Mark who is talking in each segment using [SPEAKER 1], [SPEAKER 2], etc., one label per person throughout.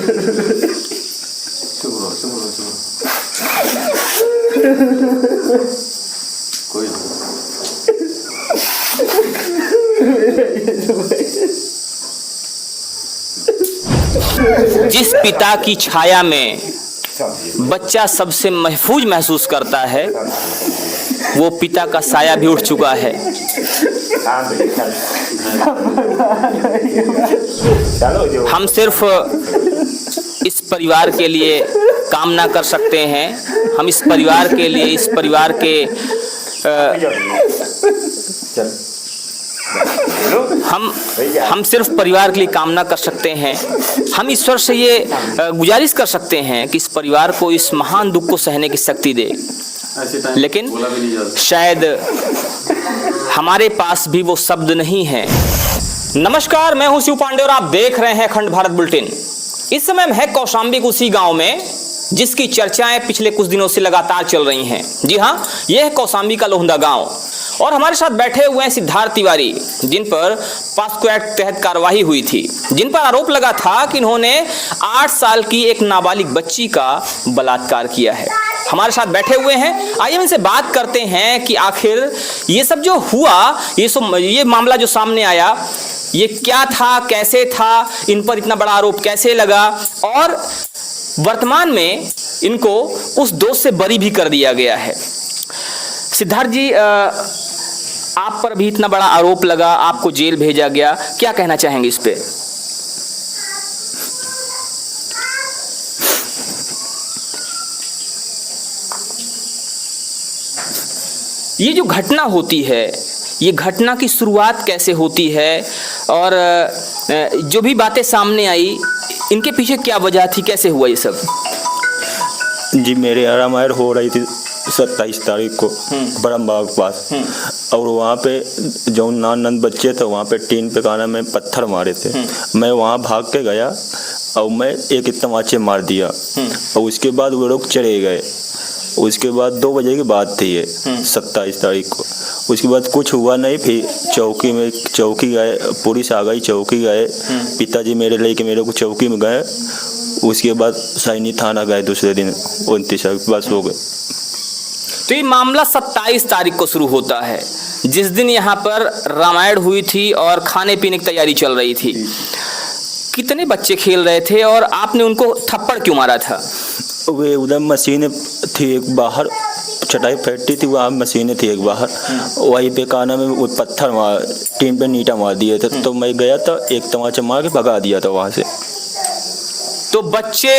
[SPEAKER 1] कोई
[SPEAKER 2] जिस पिता की छाया में बच्चा सबसे महफूज महसूस करता है, वो पिता का साया भी उठ चुका है। हम सिर्फ इस परिवार के लिए कामना कर सकते हैं, हम इस परिवार के लिए, इस परिवार के हम सिर्फ परिवार के लिए कामना कर सकते हैं। हम ईश्वर से ये गुजारिश कर सकते हैं कि इस परिवार को इस महान दुख को सहने की शक्ति दे, लेकिन शायद हमारे पास भी वो शब्द नहीं है। नमस्कार, मैं हूं शिव पांडे और आप देख रहे हैं अखंड भारत बुलेटिन। इस समय हम है कौशाम्बी के उसी गांव में जिसकी चर्चाएं पिछले कुछ दिनों से लगातार चल रही हैं। जी हाँ, यह है कौशाम्बी का लोहंदा गांव और हमारे साथ बैठे हुए हैं सिद्धार्थ तिवारी, जिन पर पास्को एक्ट तहत कार्रवाई हुई थी, जिन पर आरोप लगा था कि इन्होंने 8 साल की एक नाबालिग बच्ची का बलात्कार किया है। हमारे साथ बैठे हुए हैं, आइए हम इनसे बात करते हैं कि आखिर ये सब जो हुआ, ये मामला जो सामने आया, ये क्या था, कैसे था, इन पर इतना बड़ा आरोप कैसे लगा और वर्तमान में इनको उस दोष से बरी भी कर दिया गया है। सिद्धार्थ जी, आप पर भी इतना बड़ा आरोप लगा, आपको जेल भेजा गया, क्या कहना चाहेंगे इस पे? ये जो घटना होती है, ये घटना की शुरुआत कैसे होती है और जो भी बातें सामने आई, इनके पीछे क्या वजह थी, कैसे हुआ ये सब?
[SPEAKER 3] जी, मेरे रामायण हो रही थी 27 तारीख को ब्रह्मबाग के पास, और वहाँ पे जो नंद बच्चे थे वहाँ पे टीन पे खाना में पत्थर मारे थे। मैं वहाँ भाग के गया और मैं एक तमाचे मार दिया और उसके बाद वो लोग चले गए। उसके बाद 2 बजे की बात थी ये 27 तारीख को। उसके बाद कुछ हुआ नहीं, फिर चौकी गए, पुलिस आ गई, चौकी गए, पिताजी मेरे लेके मेरे को चौकी में गए। उसके बाद सैनी थाना गए दूसरे दिन 29 तारीख बस हो गए।
[SPEAKER 2] तो ये मामला 27 तारीख को शुरू होता है, जिस दिन यहाँ पर रामायण हुई थी और खाने पीने की तैयारी चल रही थी। कितने बच्चे खेल रहे थे और आपने उनको थप्पड़ क्यों मारा था?
[SPEAKER 3] वे उधर मशीन थी एक बाहर, चटाई फैक्ट्री थी, वहाँ मशीनें थी एक बाहर, वहीं पे काना में वो पत्थर मार, टीन पे नीटा मार दिए थे। तो मैं गया था, एक तमाचा मार के भगा दिया था वहाँ से।
[SPEAKER 2] तो बच्चे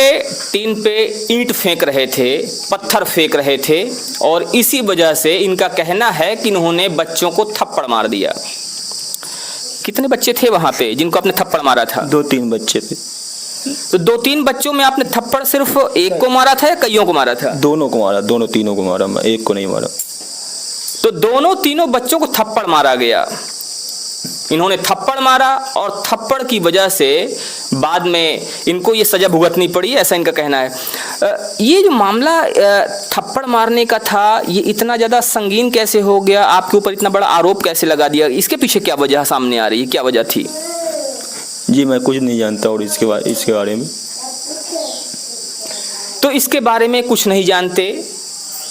[SPEAKER 2] टीन पे ईंट फेंक रहे थे, पत्थर फेंक रहे थे और इसी वजह से इनका कहना है कि इन्होंने बच्चों को थप्पड़ मार दिया। कितने बच्चे थे वहां पे जिनको आपने थप्पड़ मारा था?
[SPEAKER 3] 2-3 बच्चे थे।
[SPEAKER 2] तो 2-3 बच्चों में आपने थप्पड़ सिर्फ एक को मारा था या कईयों को मारा था?
[SPEAKER 3] दोनों को मारा, दोनों तीनों को मारा, मैं एक को नहीं मारा।
[SPEAKER 2] तो दोनों तीनों बच्चों को थप्पड़ मारा गया। इन्होंने थप्पड़ मारा और थप्पड़ की वजह से बाद में इनको ये सजा भुगतनी पड़ी, ऐसा इनका कहना है। ये जो मामला थप्पड़ मारने का था, ये इतना ज़्यादा संगीन कैसे हो गया? आपके ऊपर इतना बड़ा आरोप कैसे लगा दिया? इसके पीछे क्या वजह सामने आ रही है, क्या वजह थी?
[SPEAKER 3] जी, मैं कुछ नहीं जानता और इसके बारे में।
[SPEAKER 2] तो इसके बारे में कुछ नहीं जानते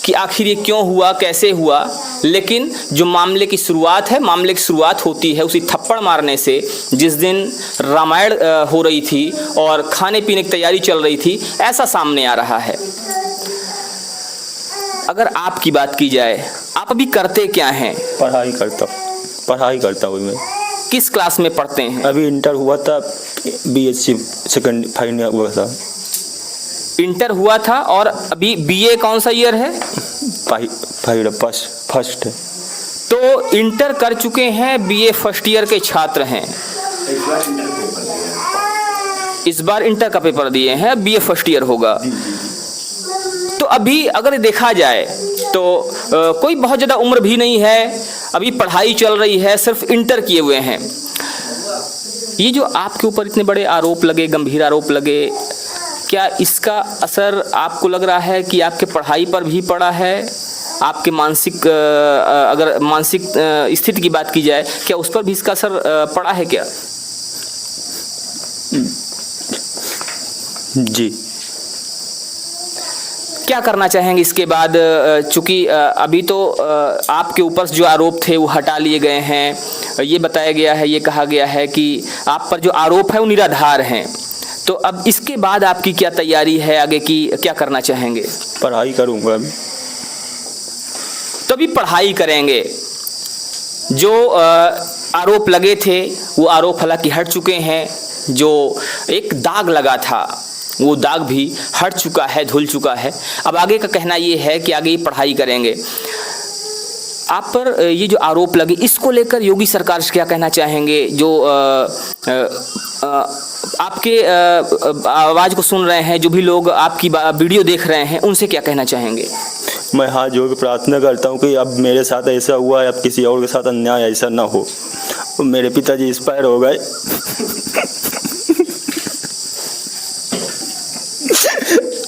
[SPEAKER 2] कि आखिर ये क्यों हुआ, कैसे हुआ, लेकिन जो मामले की शुरुआत है, मामले की शुरुआत होती है उसी थप्पड़ मारने से, जिस दिन रामायण हो रही थी और खाने पीने की तैयारी चल रही थी, ऐसा सामने आ रहा है। अगर आपकी बात की जाए, आप अभी करते क्या हैं?
[SPEAKER 3] पढ़ाई करता हूँ मैं।
[SPEAKER 2] किस क्लास में पढ़ते हैं?
[SPEAKER 3] अभी इंटर हुआ था, BSc सेकंड फाइनल हुआ था।
[SPEAKER 2] इंटर हुआ था और अभी BA कौन सा ईयर है?
[SPEAKER 3] फर्स्ट है।
[SPEAKER 2] तो इंटर कर चुके हैं, BA फर्स्ट ईयर के छात्र हैं। इस बार इंटर का पेपर दिए हैं, BA फर्स्ट ईयर होगा। तो अभी अगर देखा जाए तो कोई बहुत ज़्यादा उम्र भी नहीं है, अभी पढ़ाई चल रही है, सिर्फ इंटर किए हुए हैं। ये जो आपके ऊपर इतने बड़े आरोप लगे, गंभीर आरोप लगे, क्या इसका असर आपको लग रहा है कि आपके पढ़ाई पर भी पड़ा है? आपके मानसिक, अगर मानसिक स्थिति की बात की जाए, क्या उस पर भी इसका असर पड़ा है क्या?
[SPEAKER 3] जी।
[SPEAKER 2] क्या करना चाहेंगे इसके बाद? चूंकि अभी तो आपके ऊपर जो आरोप थे वो हटा लिए गए हैं, ये बताया गया है, ये कहा गया है कि आप पर जो आरोप है वो निराधार हैं, तो अब इसके बाद आपकी क्या तैयारी है आगे की, क्या करना चाहेंगे?
[SPEAKER 3] पढ़ाई करूँगा अभी।
[SPEAKER 2] तो अभी पढ़ाई करेंगे। जो आरोप लगे थे वो आरोप हालांकि हट चुके हैं, जो एक दाग लगा था वो दाग भी हट चुका है, धुल चुका है। अब आगे का कहना ये है कि आगे पढ़ाई करेंगे। आप पर ये जो आरोप लगे इसको लेकर योगी सरकार से क्या कहना चाहेंगे? जो आपके आवाज़ को सुन रहे हैं, जो भी लोग आपकी वीडियो देख रहे हैं, उनसे क्या कहना चाहेंगे?
[SPEAKER 3] मैं हाथ जोड़ के प्रार्थना करता हूँ कि अब मेरे साथ ऐसा हुआ है, अब किसी और के साथ अन्याय ऐसा ना हो। मेरे पिताजी एक्सपायर हो गए,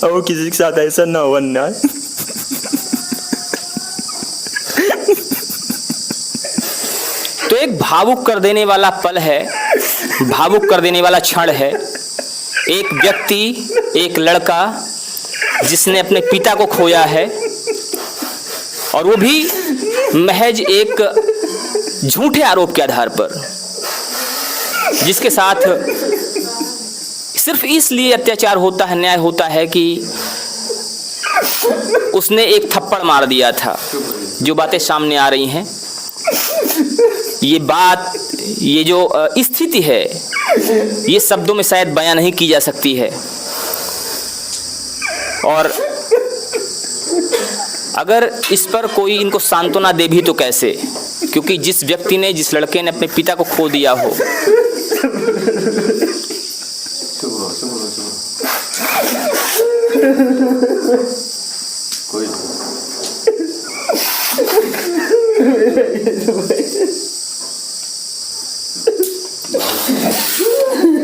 [SPEAKER 3] और किसी के साथ ऐसा ना हो अन्याय।
[SPEAKER 2] तो एक भावुक कर देने वाला पल है, भावुक कर देने वाला क्षण है। एक व्यक्ति, एक लड़का जिसने अपने पिता को खोया है, और वो भी महज एक झूठे आरोप के आधार पर, जिसके साथ सिर्फ इसलिए अत्याचार होता है, अन्याय होता है कि उसने एक थप्पड़ मार दिया था। जो बातें सामने आ रही हैं, ये बात, ये जो स्थिति है, ये शब्दों में शायद बयां नहीं की जा सकती है। और अगर इस पर कोई इनको सांत्वना दे भी तो कैसे, क्योंकि जिस व्यक्ति ने, जिस लड़के ने अपने पिता को खो दिया हो,
[SPEAKER 1] कोई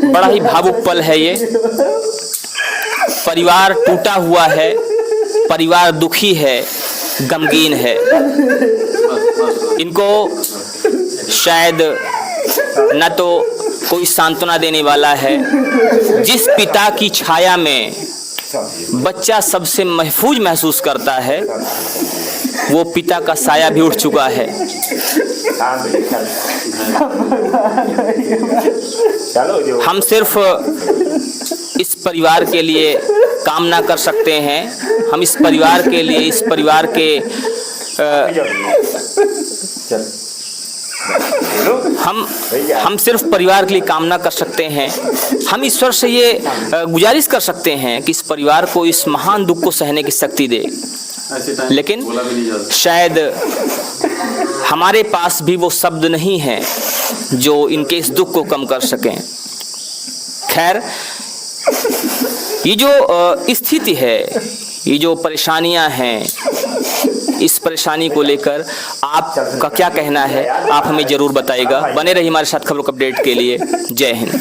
[SPEAKER 2] बड़ा ही भावुक पल है ये। परिवार टूटा हुआ है, परिवार दुखी है, गमगीन है। इनको शायद न तो कोई सांत्वना देने वाला है। जिस पिता की छाया में बच्चा सबसे महफूज महसूस करता है, वो पिता का साया भी उठ चुका है। हम सिर्फ इस परिवार के लिए कामना कर सकते हैं। हम इस परिवार के लिए, इस परिवार के हम सिर्फ परिवार के लिए कामना कर सकते हैं। हम ईश्वर से ये गुजारिश कर सकते हैं कि इस परिवार को इस महान दुख को सहने की शक्ति दे। लेकिन शायद हमारे पास भी वो शब्द नहीं है जो इनके इस दुख को कम कर सकें। खैर, ये जो स्थिति है, ये जो परेशानियां हैं, इस परेशानी को लेकर आपका क्या कहना है, आप हमें ज़रूर बताइएगा। बने रहिए हमारे साथ खबरों के अपडेट के लिए। जय हिंद।